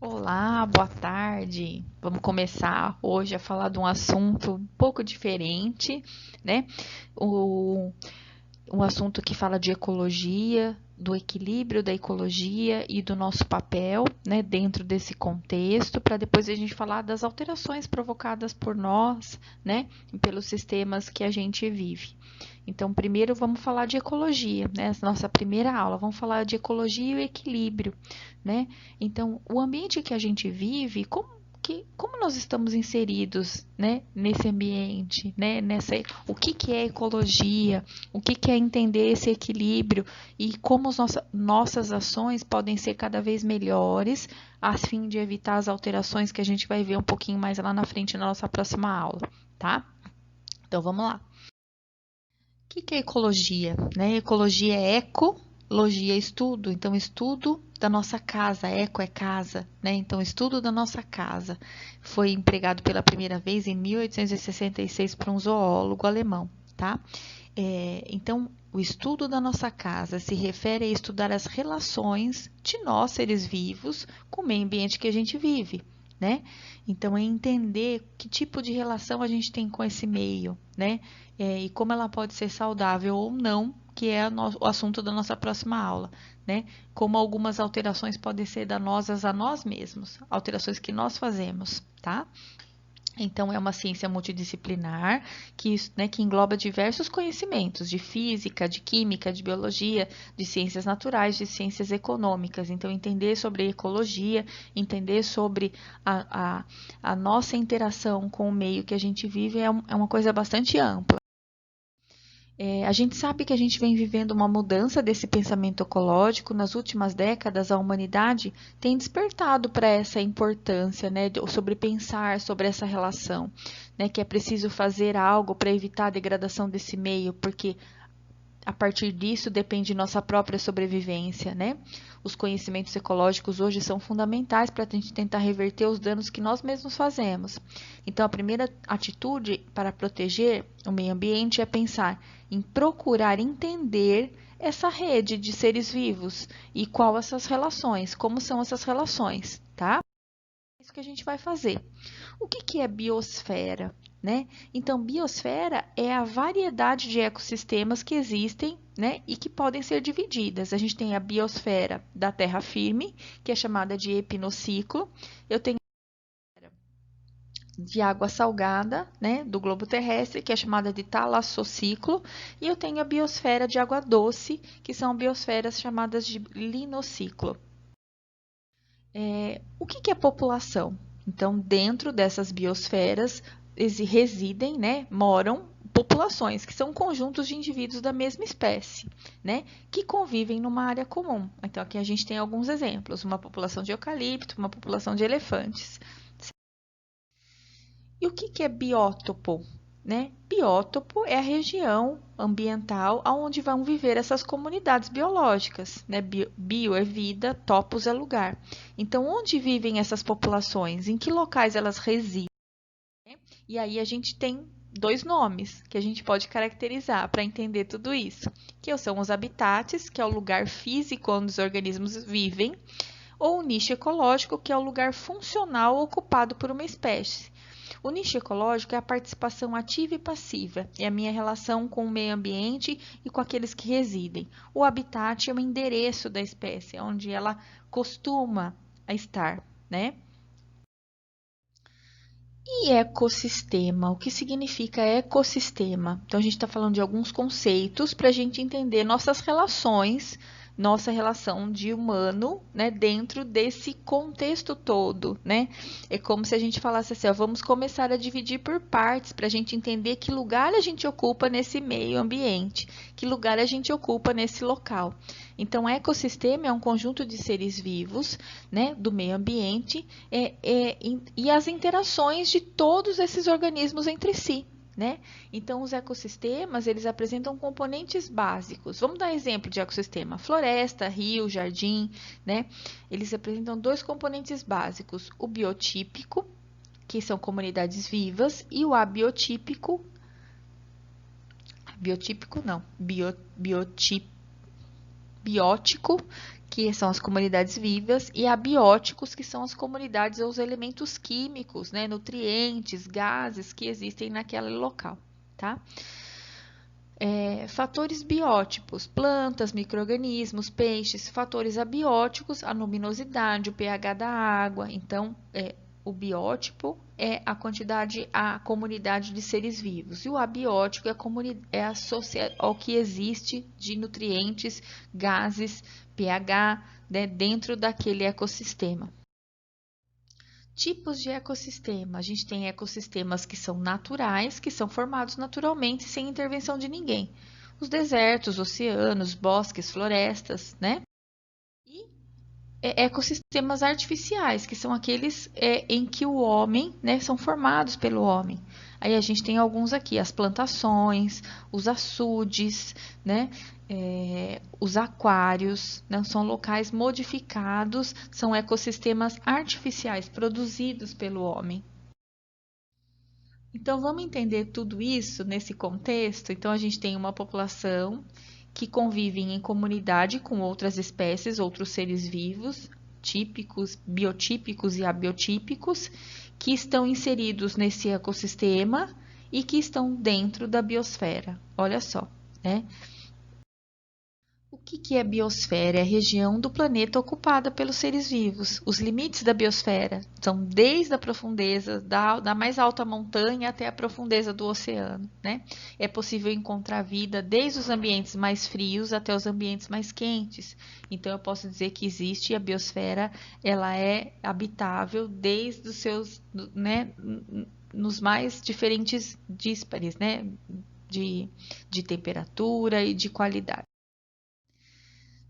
Olá, boa tarde. Vamos começar hoje a falar de um assunto um pouco diferente, né? O, um assunto que fala de ecologia, do equilíbrio da ecologia e do nosso papel, né, dentro desse contexto, para depois a gente falar das alterações provocadas por nós, né, e pelos sistemas que a gente vive. Então, primeiro vamos falar de ecologia, né? Nossa primeira aula, vamos falar de ecologia e o equilíbrio, né? Então, o ambiente que a gente vive, como nós estamos inseridos, né, nesse ambiente, né, o que é ecologia, o que é entender esse equilíbrio e como nossas ações podem ser cada vez melhores, a fim de evitar as alterações que a gente vai ver um pouquinho mais lá na frente na nossa próxima aula, tá? Então, vamos lá. O que é ecologia? Né? Ecologia é ecologia é estudo, então estudo da nossa casa, eco é casa, né? Então estudo da nossa casa. Foi empregado pela primeira vez em 1866 por um zoólogo alemão, tá? Então, o estudo da nossa casa se refere a estudar as relações de nós, seres vivos, com o meio ambiente que a gente vive, né? Então, é entender que tipo de relação a gente tem com esse meio, né? E como ela pode ser saudável ou não, que é o assunto da nossa próxima aula, né? Como algumas alterações podem ser danosas a nós mesmos, alterações que nós fazemos, tá? Então, é uma ciência multidisciplinar que engloba diversos conhecimentos de física, de química, de biologia, de ciências naturais, de ciências econômicas. Então, entender sobre ecologia, entender sobre a nossa interação com o meio que a gente vive é uma coisa bastante ampla. A gente sabe que a gente vem vivendo uma mudança desse pensamento ecológico. Nas últimas décadas, a humanidade tem despertado para essa importância, né, sobre pensar sobre essa relação, né, que é preciso fazer algo para evitar a degradação desse meio, porque a partir disso depende nossa própria sobrevivência, né? Os conhecimentos ecológicos hoje são fundamentais para a gente tentar reverter os danos que nós mesmos fazemos. Então, a primeira atitude para proteger o meio ambiente é pensar em procurar entender essa rede de seres vivos e qual essas relações, como são essas relações, tá? É isso que a gente vai fazer. O que é biosfera? Né? Então, biosfera é a variedade de ecossistemas que existem, né, e que podem ser divididas. A gente tem a biosfera da terra firme, que é chamada de epinociclo. Eu tenho de água salgada, né, do globo terrestre, que é chamada de talassociclo, e eu tenho a biosfera de água doce, que são biosferas chamadas de linociclo. O que é população? Então, dentro dessas biosferas residem, né, moram populações, que são conjuntos de indivíduos da mesma espécie, né, que convivem numa área comum. Então, aqui a gente tem alguns exemplos: uma população de eucalipto, uma população de elefantes. E o que é biótopo? Né? Biótopo é a região ambiental onde vão viver essas comunidades biológicas. Né? Bio é vida, topos é lugar. Então, onde vivem essas populações? Em que locais elas residem? E aí a gente tem dois nomes que a gente pode caracterizar para entender tudo isso, que são os habitats, que é o lugar físico onde os organismos vivem, ou o nicho ecológico, que é o lugar funcional ocupado por uma espécie. O nicho ecológico é a participação ativa e passiva, é a minha relação com o meio ambiente e com aqueles que residem. O habitat é o endereço da espécie, onde ela costuma estar, né? E ecossistema? O que significa ecossistema? Então, a gente está falando de alguns conceitos para a gente entender nossas relações, nossa relação de humano, né, dentro desse contexto todo, né? É como se a gente falasse assim, ó, vamos começar a dividir por partes para a gente entender que lugar a gente ocupa nesse meio ambiente, que lugar a gente ocupa nesse local. Então, ecossistema é um conjunto de seres vivos, né, do meio ambiente e as interações de todos esses organismos entre si. Né? Então, os ecossistemas, eles apresentam componentes básicos. Vamos dar exemplo de ecossistema: floresta, rio, jardim, né? Eles apresentam dois componentes básicos: o biotípico, que são comunidades vivas, e o abiotípico, biótico, que são as comunidades vivas, e abióticos, que são as comunidades ou os elementos químicos, né, nutrientes, gases que existem naquele local, tá? Fatores biótipos, plantas, micro-organismos, peixes. Fatores abióticos, a luminosidade, o pH da água. Então, o biótipo é a quantidade, a comunidade de seres vivos. E o abiótico é ao que existe de nutrientes, gases, pH, né, dentro daquele ecossistema. Tipos de ecossistema. A gente tem ecossistemas que são naturais, que são formados naturalmente sem intervenção de ninguém. Os desertos, oceanos, bosques, florestas, né? E ecossistemas artificiais, que são aqueles em que o homem, né, são formados pelo homem. Aí a gente tem alguns aqui, as plantações, os açudes, né, os aquários, né, são locais modificados, são ecossistemas artificiais produzidos pelo homem. Então, vamos entender tudo isso nesse contexto? Então, a gente tem uma população que convive em comunidade com outras espécies, outros seres vivos, típicos, biotípicos e abiotípicos, que estão inseridos nesse ecossistema e que estão dentro da biosfera. Olha só, né? O que é biosfera? É a região do planeta ocupada pelos seres vivos. Os limites da biosfera são desde a profundeza da mais alta montanha até a profundeza do oceano, né? É possível encontrar vida desde os ambientes mais frios até os ambientes mais quentes. Então, eu posso dizer que existe a biosfera, ela é habitável desde os seus, né, nos mais diferentes díspares, né? De temperatura e de qualidade.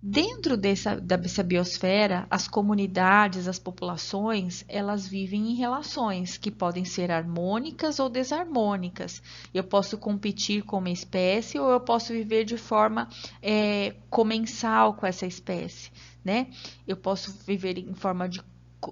Dentro dessa biosfera, as comunidades, as populações, elas vivem em relações que podem ser harmônicas ou desarmônicas. Eu posso competir com uma espécie ou eu posso viver de forma comensal com essa espécie, né? Eu posso viver em forma de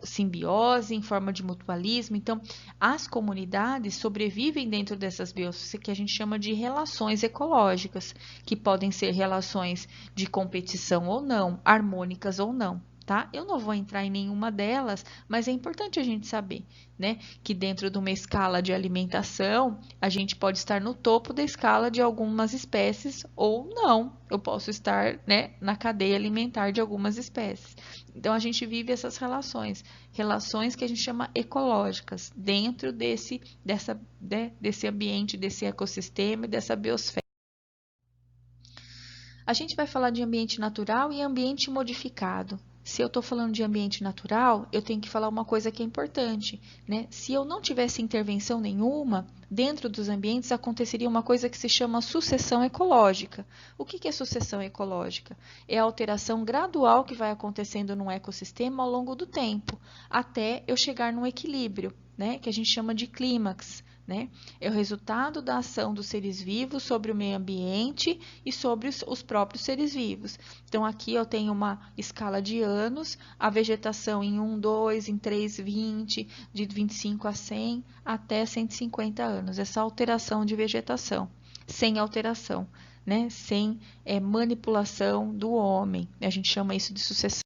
simbiose, em forma de mutualismo. Então, as comunidades sobrevivem dentro dessas biosferas que a gente chama de relações ecológicas, que podem ser relações de competição ou não, harmônicas ou não. Tá? Eu não vou entrar em nenhuma delas, mas é importante a gente saber, né, que dentro de uma escala de alimentação, a gente pode estar no topo da escala de algumas espécies ou não. Eu posso estar, né, na cadeia alimentar de algumas espécies. Então, a gente vive essas relações que a gente chama ecológicas, dentro desse ambiente, desse ecossistema e dessa biosfera. A gente vai falar de ambiente natural e ambiente modificado. Se eu estou falando de ambiente natural, eu tenho que falar uma coisa que é importante, né? Se eu não tivesse intervenção nenhuma, dentro dos ambientes aconteceria uma coisa que se chama sucessão ecológica. O que é sucessão ecológica? É a alteração gradual que vai acontecendo num ecossistema ao longo do tempo, até eu chegar num equilíbrio, né? Que a gente chama de clímax. Né? É o resultado da ação dos seres vivos sobre o meio ambiente e sobre os próprios seres vivos. Então, aqui eu tenho uma escala de anos, a vegetação em 1, 2, em 3, 20, de 25 a 100 até 150 anos. Essa alteração de vegetação, sem alteração, né? Sem manipulação do homem. A gente chama isso de sucessão.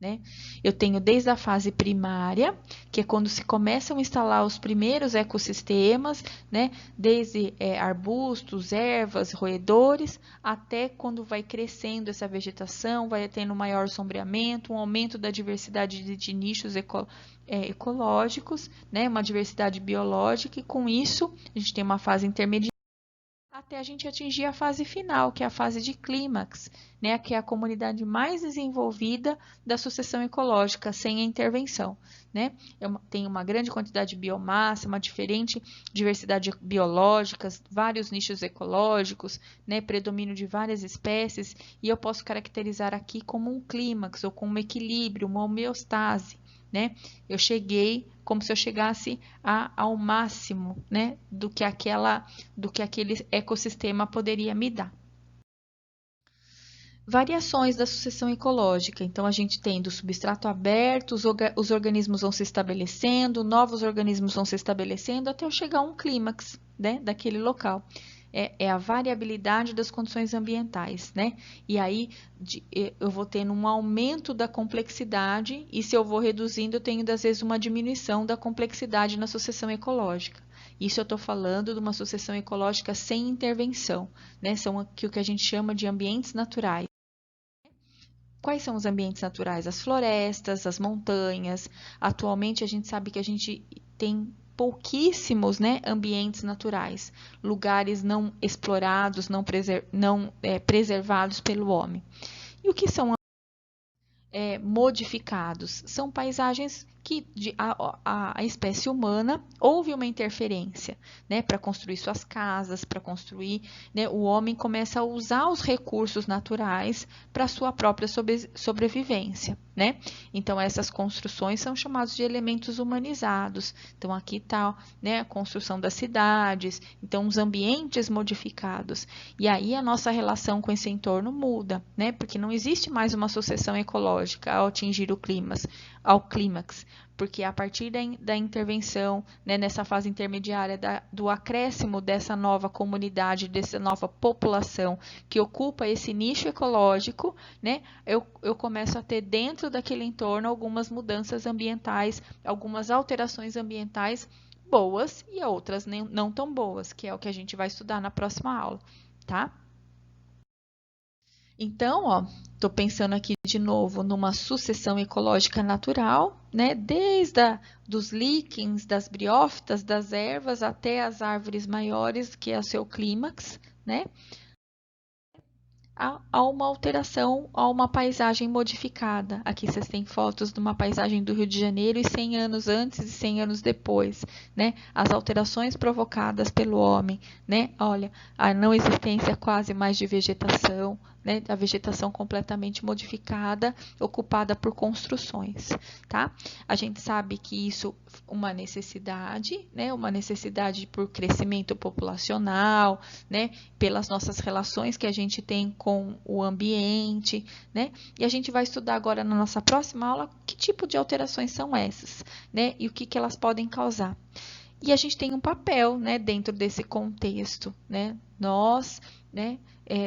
Né? Eu tenho desde a fase primária, que é quando se começam a instalar os primeiros ecossistemas, né? Desde arbustos, ervas, roedores, até quando vai crescendo essa vegetação, vai tendo maior sombreamento, um aumento da diversidade de nichos ecológicos, né? Uma diversidade biológica, e com isso a gente tem uma fase intermediária, até a gente atingir a fase final, que é a fase de clímax, né, que é a comunidade mais desenvolvida da sucessão ecológica, sem a intervenção. Né? Tem uma grande quantidade de biomassa, uma diferente diversidade biológica, vários nichos ecológicos, né, predomínio de várias espécies, e eu posso caracterizar aqui como um clímax, ou como um equilíbrio, uma homeostase. Né? Eu cheguei como se eu chegasse ao máximo, né, do que aquele ecossistema poderia me dar. Variações da sucessão ecológica. Então, a gente tem do substrato aberto, os organismos vão se estabelecendo, novos organismos vão se estabelecendo, até eu chegar a um clímax, né, daquele local. é a variabilidade das condições ambientais, né? E aí eu vou tendo um aumento da complexidade, e se eu vou reduzindo, eu tenho, às vezes, uma diminuição da complexidade na sucessão ecológica. Isso eu estou falando de uma sucessão ecológica sem intervenção, né? São o que a gente chama de ambientes naturais. Quais são os ambientes naturais? As florestas, as montanhas. Atualmente a gente sabe que a gente tem pouquíssimos, né, ambientes naturais, lugares não explorados, não preservados pelo homem. E o que são modificados? São paisagens que a espécie humana houve uma interferência, né, para construir suas casas, para construir, né, o homem começa a usar os recursos naturais para sua própria sobrevivência, né? Então essas construções são chamadas de elementos humanizados. Então aqui está, né, a construção das cidades, então os ambientes modificados. E aí a nossa relação com esse entorno muda, né? Porque não existe mais uma sucessão ecológica ao atingir ao clímax, porque a partir da intervenção, né, nessa fase intermediária do acréscimo dessa nova comunidade, dessa nova população que ocupa esse nicho ecológico, né, eu começo a ter dentro daquele entorno algumas mudanças ambientais, algumas alterações ambientais boas e outras não tão boas, que é o que a gente vai estudar na próxima aula, tá? Então, ó, estou pensando aqui de novo numa sucessão ecológica natural, né? Desde dos líquens, das briófitas, das ervas até as árvores maiores, que é o seu clímax, né? A uma alteração, a uma paisagem modificada. Aqui vocês têm fotos de uma paisagem do Rio de Janeiro e 100 anos antes e 100 anos depois, né? As alterações provocadas pelo homem, né? Olha, a não existência quase mais de vegetação, né? A vegetação completamente modificada, ocupada por construções, tá? A gente sabe que isso é uma necessidade, né? Uma necessidade por crescimento populacional, né? Pelas nossas relações que a gente tem com o ambiente, né? E a gente vai estudar agora na nossa próxima aula que tipo de alterações são essas, né? E o que elas podem causar. E a gente tem um papel, né, dentro desse contexto, né? Nós, né,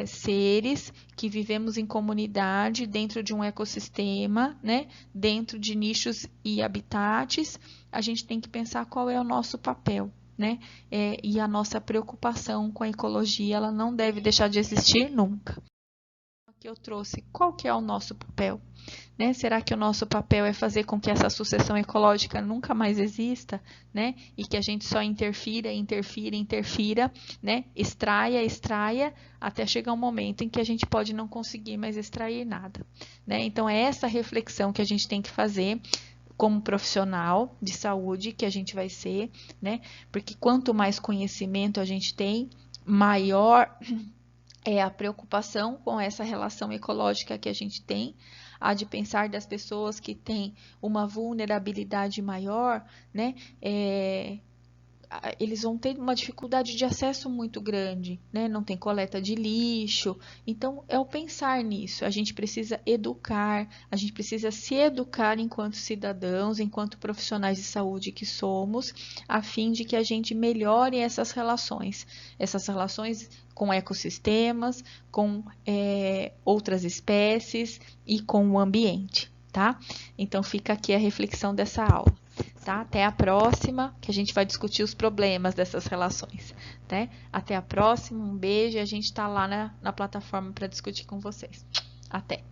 seres que vivemos em comunidade, dentro de um ecossistema, né, dentro de nichos e habitats, a gente tem que pensar qual é o nosso papel, né? E a nossa preocupação com a ecologia, ela não deve deixar de existir nunca. Aqui eu trouxe qual que é o nosso papel, né? Será que o nosso papel é fazer com que essa sucessão ecológica nunca mais exista, né? E que a gente só interfira, né? Extraia, até chegar um momento em que a gente pode não conseguir mais extrair nada, né? Então é essa reflexão que a gente tem que fazer como profissional de saúde que a gente vai ser, né? Porque quanto mais conhecimento a gente tem, maior é a preocupação com essa relação ecológica que a gente tem, a de pensar das pessoas que têm uma vulnerabilidade maior, né? Eles vão ter uma dificuldade de acesso muito grande, né? Não tem coleta de lixo. Então, é o pensar nisso. A gente precisa educar, a gente precisa se educar enquanto cidadãos, enquanto profissionais de saúde que somos, a fim de que a gente melhore essas relações com ecossistemas, com outras espécies e com o ambiente, tá? Então, fica aqui a reflexão dessa aula. Tá? Até a próxima, que a gente vai discutir os problemas dessas relações. Tá? Até a próxima, um beijo e a gente está lá na plataforma para discutir com vocês. Até!